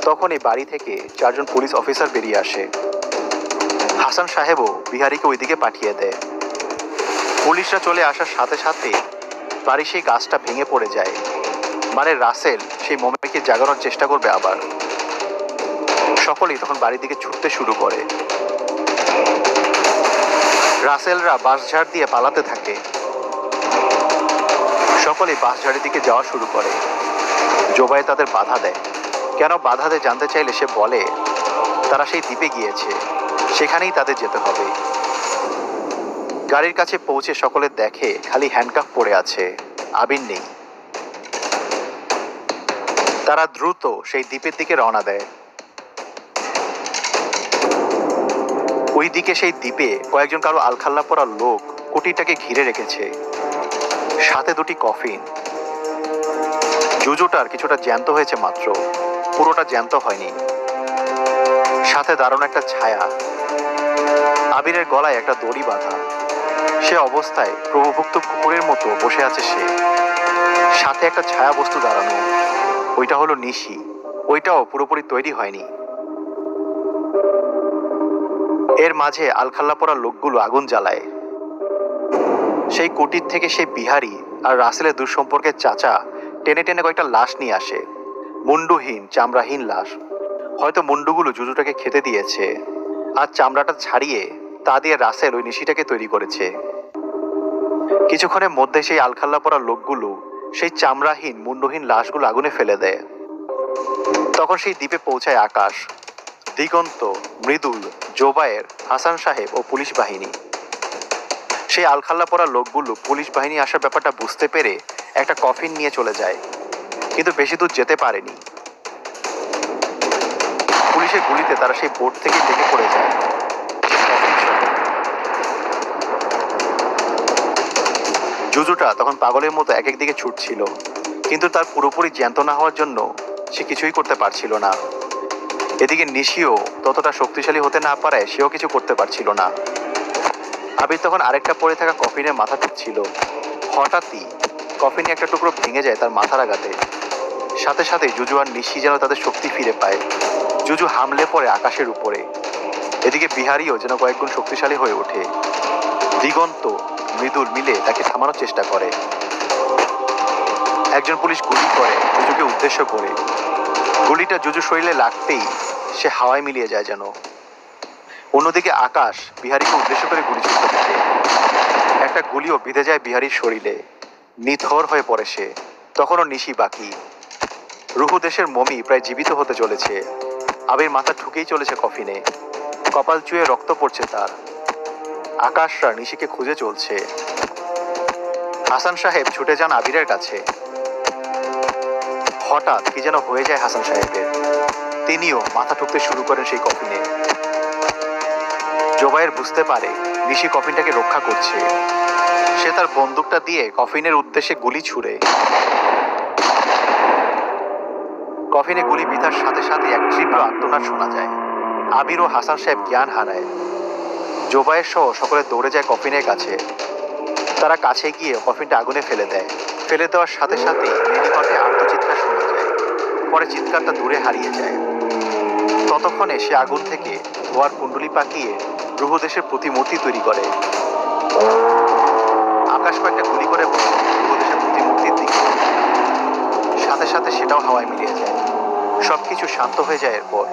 তখন এই বাড়ি থেকে 4 জন পুলিশ অফিসার বেরিয়ে আসে। হাসান সাহেবও বিহারীকে ওইদিকে পাঠিয়ে দেয়। পুলিশরা চলে আসার সাথে সাথে বাড়ির সেই গাছটা ভেঙে পড়ে যায়। মানে রাসেল সেই মমিকে জাগানোর চেষ্টা করবে আবার। সকলেই তখন বাড়ির দিকে ছুটতে শুরু করে। রাসেলরা বাঁশঝাড় দিয়ে পালাতে থাকে। সকলেই বাঁশঝাড়ের দিকে যাওয়া শুরু করে। জোবাই তাদের বাধা দেয়। কেন বাধা দেয় জানতে চাইলে সে বলে তারা সেই দ্বীপে গিয়েছে, সেখানেই তাদের যেতে হবে। গাড়ির কাছে পৌঁছে সকলে দেখে খালি হ্যান্ডকাফ পড়ে আছে, আবির নেই। তারা দ্রুত সেই দ্বীপের দিকে রওনা দেয়। ওইদিকে সেই দ্বীপে কয়েকজন কারো আলখাল্লা পরা লোক কুটিরটাকে ঘিরে রেখেছে, সাথে 2টি কফিন। জুজুটার কিছুটা জ্যান্ত হয়েছে মাত্র, পুরোটা জ্যান্ত হয়নি। সাথে দারুণ একটা ছায়া। আবিরের গলায় একটা দড়ি বাঁধা। সে অবস্থায় প্রভুভুক্ত কুকুরের মতো বসে আছে সে। সাথে একটা ছায়া বস্তু দাঁড়ানো, ওইটা হলো নিশি। ওইটাও পুরোপুরি তৈরি হয়নি। এর মাঝে আলখাল্লা পরা লোকগুলো আগুন জ্বালায়। সেই কুটির থেকে সেই বিহারি আর রাসেলের দুঃসম্পর্কের চাচা টেনে টেনে কয়েকটা লাশ নিয়ে আসে। মুন্ডুহীন, চামড়াহীন লাশ। হয়তো মুন্ডুগুলো জুজুটাকে খেতে দিয়েছে, আর চামড়াটা ছাড়িয়ে তা দিয়ে রাসেল ওই নিশিটাকে তৈরি করেছে। কিছুক্ষণের মধ্যে সেই আলখাল্লা পরা লোকগুলো সেই চামড়াহীন, মুন্ডুহীন লাশগুলো আগুনে ফেলে দেয়। তখন সেই দ্বীপে পৌঁছায় আকাশ, দিগন্ত, মৃদুল, জোবায়ের, হাসান সাহেব ও পুলিশ বাহিনী। সেই আলখাল্লা পরা লোকগুলো পুলিশ বাহিনী আসার ব্যাপারটা বুঝতে পেরে একটা কফিন নিয়ে চলে যায়, কিন্তু বেশি দূর যেতে পারেনি। পুলিশের গুলিতে তারা সেই বোট থেকে লেগে পড়ে যায়। জুজুটা তখন পাগলের মতো এক দিকে ছুটছিল, কিন্তু তার পুরোপুরি জ্যান্ত না হওয়ার জন্য সে কিছুই করতে পারছিল না। এদিকে নিশিও ততটা শক্তিশালী হতে না পারায় সেও কিছু করতে পারছিল না। আবির তখন আরেকটা পড়ে থাকা কফিনের মাথা ঠুকছিল। হঠাৎই কফিনে একটা টুকরো ভেঙে যায় তার মাথার আঘাতে। সাথে সাথে জুজু আর নিশি যেন তাদের শক্তি ফিরে পায়। জুজু হামলে পড়ে আকাশের উপরে। এদিকে বিহারিও যেন কয়েকগুণ শক্তিশালী হয়ে ওঠে। দিগন্ত, মৃদুল মিলে তাকে থামানোর চেষ্টা করে। একজন পুলিশ গুলি করে জুজুকে উদ্দেশ্য করে। গুলিটা জুজু শরীরে লাগতেই সে হাওয়ায় মিলিয়ে যায় যেন। অন্যদিকে আকাশ বিহারীকে উদ্দেশ্য করে গুলি ছুটতে থাকে। একটা গুলিও বিঁধে যায় বিহারীর শরীরে। নিথর হয়ে পড়ে সে। তখনও নিশি বাকি। রুহু দেশের মমি প্রায় জীবিত হতে চলেছে। আবির মাথা ঠুকেই চলেছে কফিনে। কপাল চুয়ে রক্ত পড়ছে তার। আকাশরা নিশিকে খুঁজে চলছে। হাসান সাহেব ছুটে যান আবিরের কাছে। হঠাৎ কি যেন হয়ে যায় হাসান সাহেবের। তিনিও মাথা ঠুকতে শুরু করেন সেই কফিনে। জোবায়ের বুঝতে পারে নিশি কফিনটাকে রক্ষা করছে। সে তার বন্দুকটা দিয়ে কফিনের উদ্দেশ্যে গুলি ছুড়ে। কফিনে গুলি বিঁধার সাথে সাথে এক তীব্র আর্তনাদ শোনা যায়। আবির ও হাসান সাহেব জ্ঞান হারায়। জোবায়ের সহ সকলে দৌড়ে যায় কফিনের কাছে। তারা কাছে গিয়ে কফিনটা আগুনে ফেলে দেয়। ফেলে দেওয়ার সাথে সাথেই মেনিকণ্ঠে আর্তচিৎকার শোনা যায়। পরে চিৎকারটা দূরে হারিয়ে যায়। ততক্ষণে সে আগুন থেকে ধোয়ার কুণ্ডলি পাকিয়ে রুহু দেশের প্রতিমূর্তি তৈরি করে। আকাশ কয়েকটা গুলি করে রুহু দেশের প্রতিমূর্তির দিকে। সাথে সাথে সেটাও হাওয়ায় মিলিয়ে যায়। সবকিছু শান্ত হয়ে যায় এরপর।